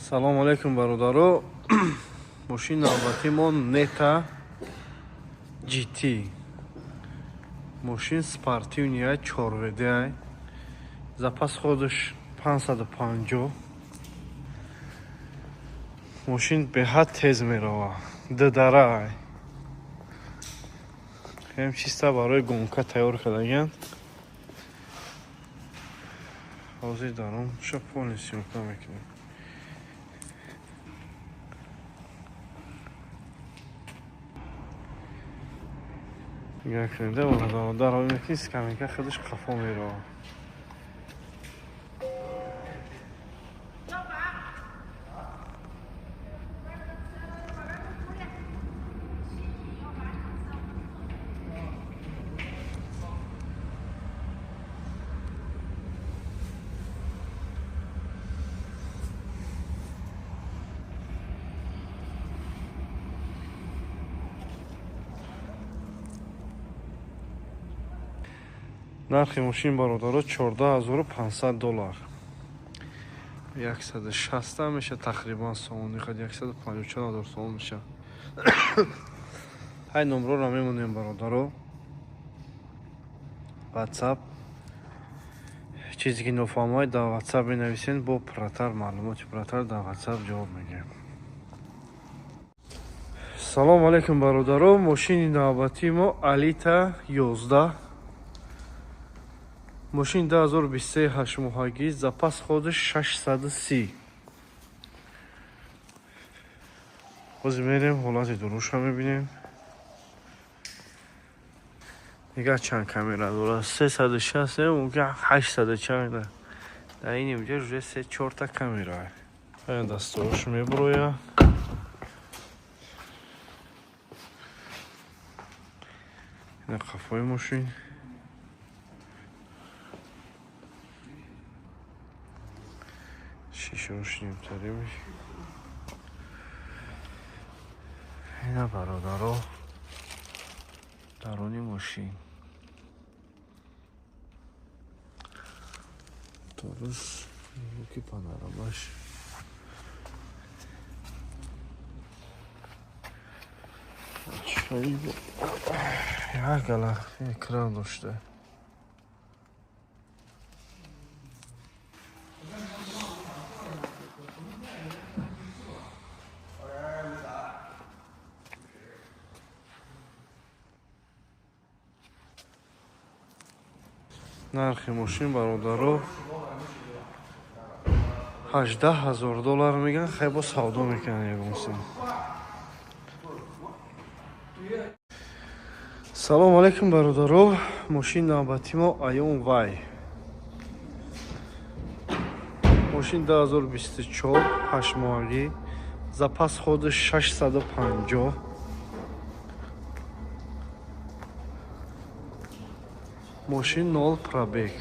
Салому алейкум бародаро. Мошини навбатимон Neta GT. Мошин спортивния 4WD. Запас ходиш 550. Мошин беҳад тез мерава. Дидара. Хем чиста барои гонка тайёр кардаган. Ҳозир даром шапони сёмка мекунам. Гакнеда вона даром мекунӣ скаминка худаш қафо мерава. нархи мошин бародаро $14500. 160 меша тақрибан сомон, хад 154 сомон меша. ҳай номерро мемонем бародаро. WhatsApp чизе ки нофаҳмоед дар WhatsApp менависен, бо пурратар маълумоти пурратар дар WhatsApp ҷавоб мегирем. Салому алейкум бародаро. Мошини навбатии мо Alita 11. Мошин 2023 8моҳагӣ, запас ходиш 630. ҳозир мерем ҳолати дурӯша мебинем. Нигоҳ чанд камера дорад. 360 мумкин 800 чанд. Дар ин инҷа уже 3-4 та камера. ҳай дасторош меброя. ина қафои мошин. шишош нимтарим. ина бародаро дарони мошин. Торус руки панорамаш. Чай бо. Як гала экран дошта. нархи мошин бародаро $18000 меган. хай бо савдо мекунан ягонсин. салому алейкум бародаро. мошин навбати мо Ion Y. мошин 2024 8моҳагӣ, запас ходиш 650. мошин 0 пробег.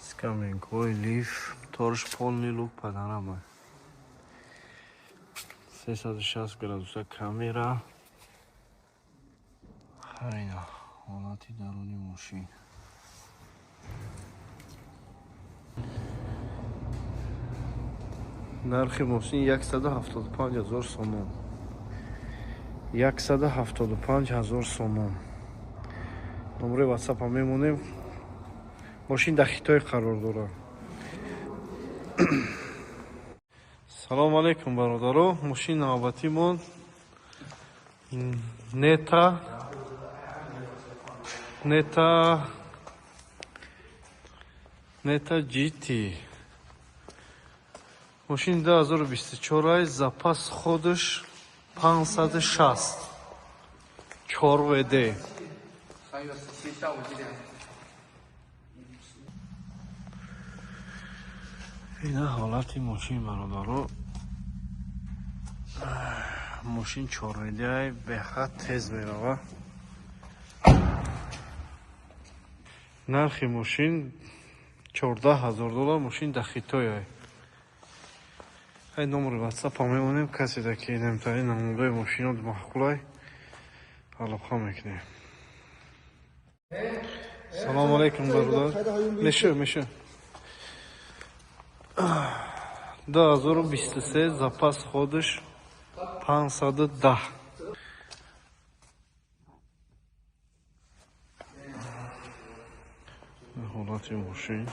Скаминкой лиф, торш полный лук панорама. 360 градуса камера. Хайна, ҳолати даруни мошин. нархи мошин 175000 сомон. 175000 сомон. номери WhatsApp мемонем. мошин дар Хитой қарор дорад. салому алейкум бародаро. мошини навбатимон Neta GT. мошини 2024 запас ходиш 560. 4WD. ина ҳолати мошин бародаро. ماشین 4 میلیه به خط تیز میره. نرخ ماشین $14,000 ماشین دخیتوی. های نمبر واتساپ هم میمونیم کسی در که نمیتونی نمونده ماشینات محقولای حالا بخواه میکنیم. سلام علیکم برادر. میشه 2023 запас ходиш 510. حالت ماشین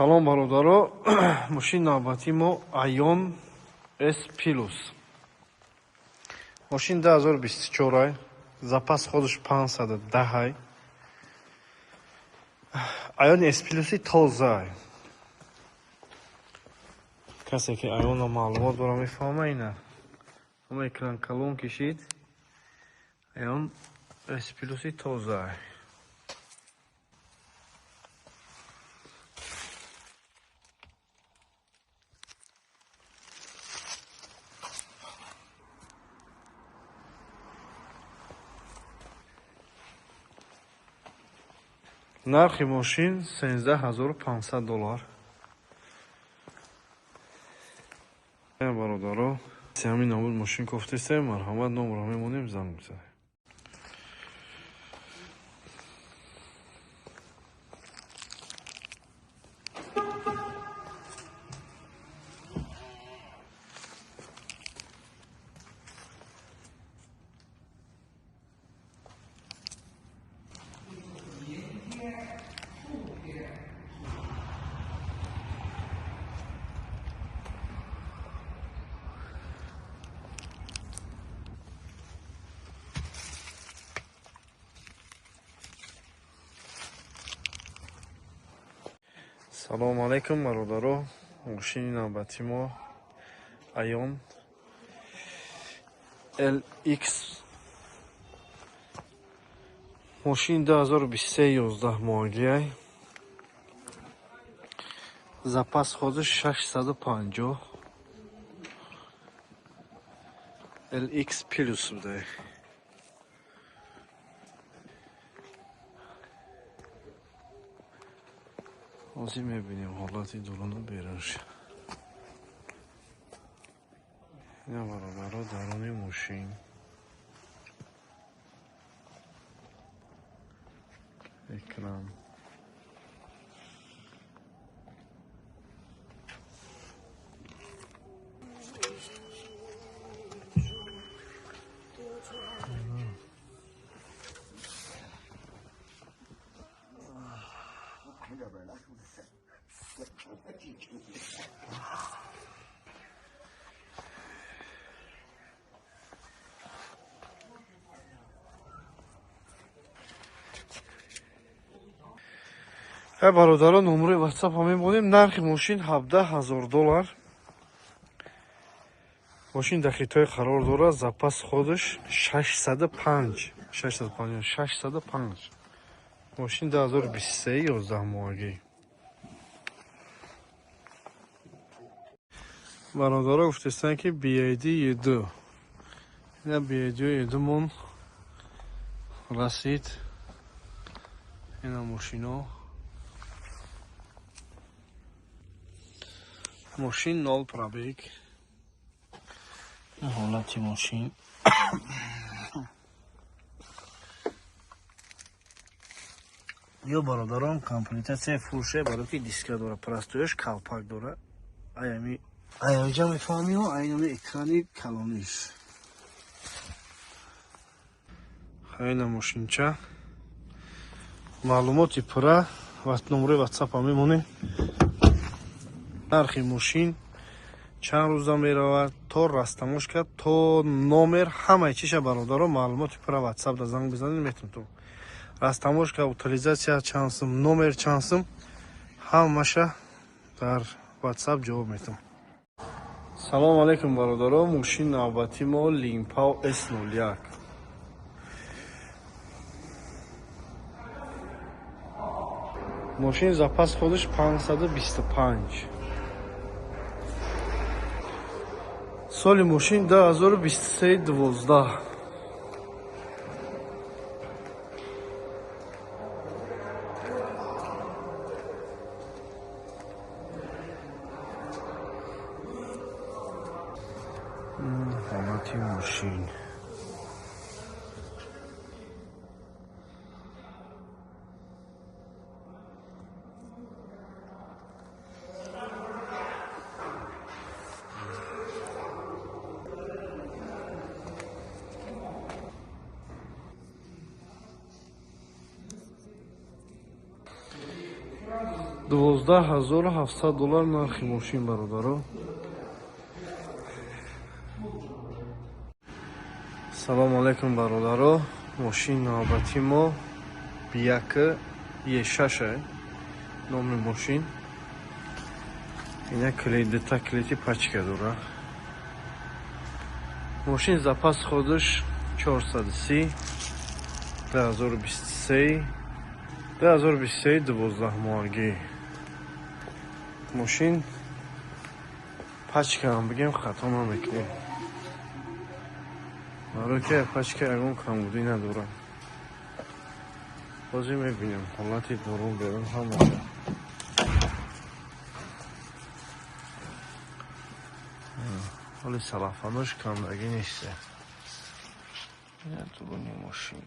салом бародаро. мошини навбатии мо Ion S Plus. мошини 2024 запас ходиш 510. Ion S Plus тоза. کسی که Ion معلومات داره میفهمه اینه. اما اکران کلون کشید. Ion S Plus تازه. нархи мошин $13,500. бародаро ҳамин номер мошин гуфтисем марҳамат номерро мемонем занг бизанем. салому алайкум бародаро. мошини навбати мо Ion LX. мошини 2023 11 моҳагиай. запас ходиш 650. LX Plus буде. ҳозир мебинем ҳолати дурона берунш. ина бародаро даруни мошин. экран. бародаро номери ватсап ҳам мебонем. нархи мошин $17,000. мошин дахитои қарор дорад. запас ходиш 605. мошин 2023 11 моҳагӣ. бародаро гуфтестанд ки BID 2. ина BID 2 мон расид. ина мошино мошин 0 пробег. ҳолати мошин ё бародарам комплектация фурше барои ки диска дора, простояш калпак дора. аями аяҷа мефаҳмиҳо айноми экрани калониш. хайна мошинча маълумоти пурра ва номери ватсапа мемонем. нархи мошин чанд рӯза меравад то растамошка то номер ҳамаи чиша бародаро маълумоти пурра ватсапда занг бизанед метавонед. растамошка утилизация чанд сум номер чанд сум ҳамаша дар ватсап ҷавоб метавонед. салом алейкум бародаро. Мошин навбати мо Лимпау S01. мошин запас ходиш 525. соли мошин 2023-12. ҳолати мошин $12700 нархи мошин бародаро. салом алейкум бародаро. мошин навбати мо Biaca E6 номи мошин. ина клети пачка дора. мошин запас ходиш 430 2023 12 моҳагӣ. мошин пачка ам бигем хато намекунем. бароки пачка ягон камбудӣ надорам. бозӣ мебинем ҳолати дору берун ҳамаша. ҳоли салафанош камдагӣ нест. ина дуруни мошин.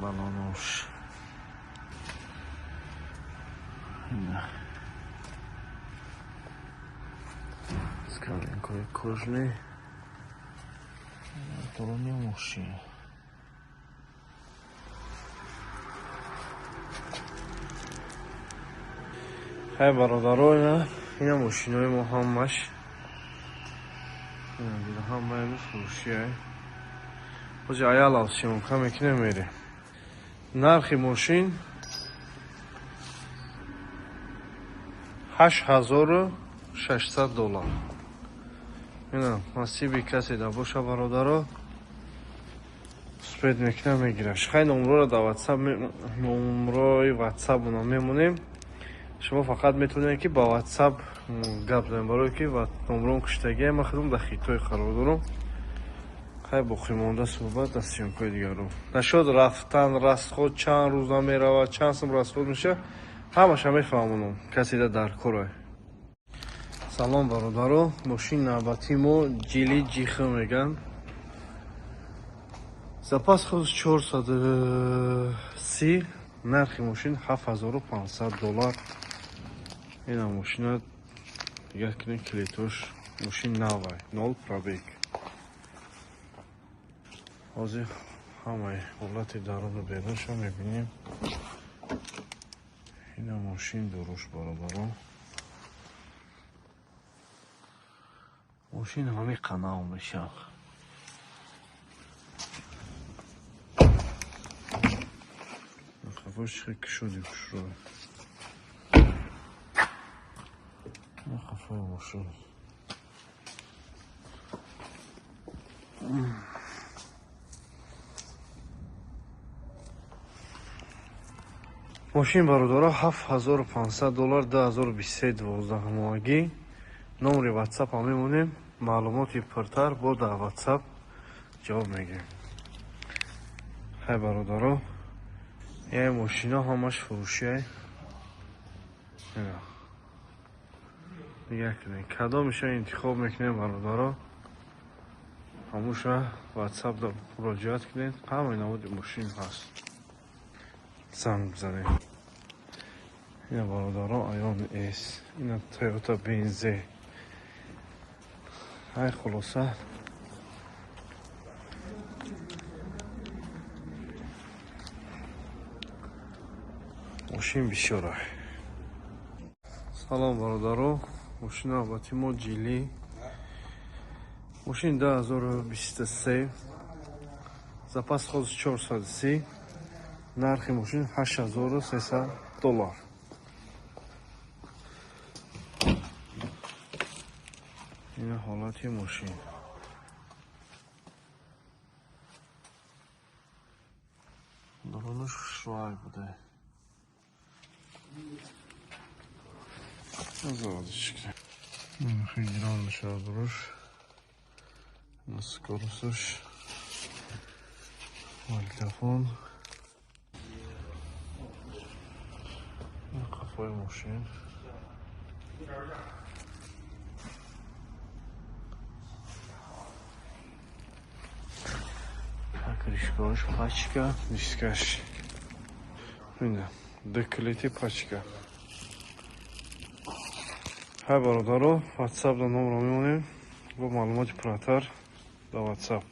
балонош. скаленкои кожни. дуруни мошин. хай бародаро, ина мошинои мо ҳамаш ҳамаи фурӯшиай. ҳоҷи аял алшимон каме ки намере. нархи мошин $8600. ина насиби касе да боша бародаро. спед мекунам мегираш. хай номроро да WhatsApp номрои WhatsApp-уно мемонем. шумо фақат метавонед ки ба WhatsApp гап занед, барое ки номром куштагия ма худам дар хитои қарор дорам. хай боқӣ монда суҳбат аз сиёмкои дигарум. нашод рафтан растход чанд рӯза меравад, чанд сум расход меша, ҳамаша мефаҳмонам. касе да дар корай. салом бародаро. мошин навбати мо ҷили ҷих меган. запас ходиш 430. нархи мошин $7500. ина мошина дигар кунем клетош. мошин навай 0 пробег. ҳозир ҳамаи ҳолати даруну беруншо мебинем. ина мошин дуруш бародаро. мошин ҳами қанав мешав. خفاش شدیم شروع خفای ماشین ماشین برادرها $7500 2023 ماهگی. نمره واتساپ هم میمونیم. معلوماتی پرتر با در واتساپ جواب میگیم. خیلی برادرها یه ماشینا همش فروشیه. دیگه کنیم کدامش انتخاب میکنیم برادرها. هموش واتساپ در مراجعت کنید. همه نمود ماشین هست. زنگ بزنید. این برادرها ایون ایس. این تویوتا بنزه. های خلاصه ماشین بسیاره. سلام برادرها. ماشین البته ما جیلی. ماشین 2023 запас хоз 430, нархи мошин $8300. ин ҳолати мошин. даронаш швай буде. Заводочки. Федеральный шабруш. На скоростуш. Мультифон. Кафе машин. Крышкаш, пачка, дискаш. Деклети пачка. ҳай бародаро, WhatsApp дар номро мемонем. Бо маълумоти пурратар дар WhatsApp